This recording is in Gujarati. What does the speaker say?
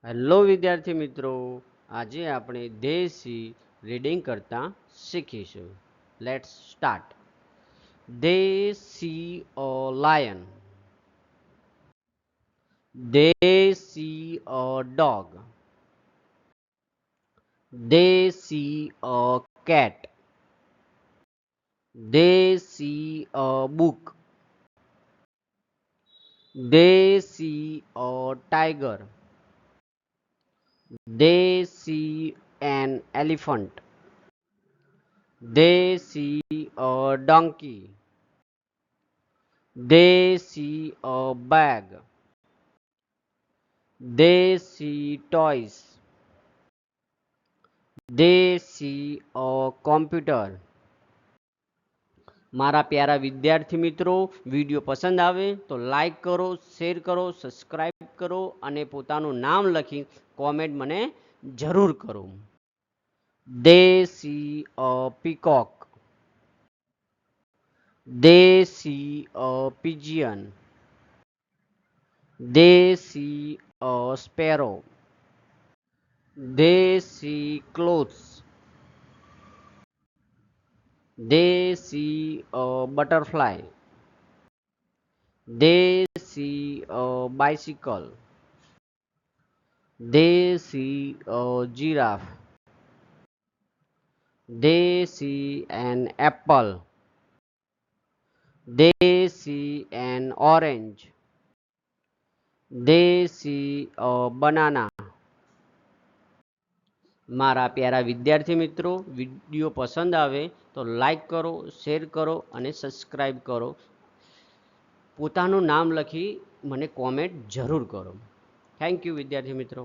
હેલો વિદ્યાર્થી મિત્રો, આજે આપણે દેશી રીડિંગ કરતા શીખીશું. Let's start. They see a lion. They see a dog. They see a cat. They see a book. They see a tiger. They see an elephant. They see a donkey. They see a bag. They see toys. They see a computer. મારા પ્યારા વિદ્યાર્થી મિત્રો, વિડીયો પસંદ આવે તો લાઈક કરો, શેર કરો, સબસ્ક્રાઈબ કરો અને પોતાનું નામ લખી કોમેન્ટ મને જરૂર કરો. They see a peacock. They see a pigeon. They see a sparrow. They see clothes. They see a butterfly. They see a bicycle. They see a giraffe. They see an apple. They see an orange. They see a banana. મારા પ્યારા વિદ્યાર્થી મિત્રો, વિડીયો પસંદ આવે તો લાઈક કરો, શેર કરો અને સબસ્ક્રાઈબ કરો. પોતાનું નામ લખી મને કોમેન્ટ જરૂર કરો. થેન્ક યુ વિદ્યાર્થી મિત્રો.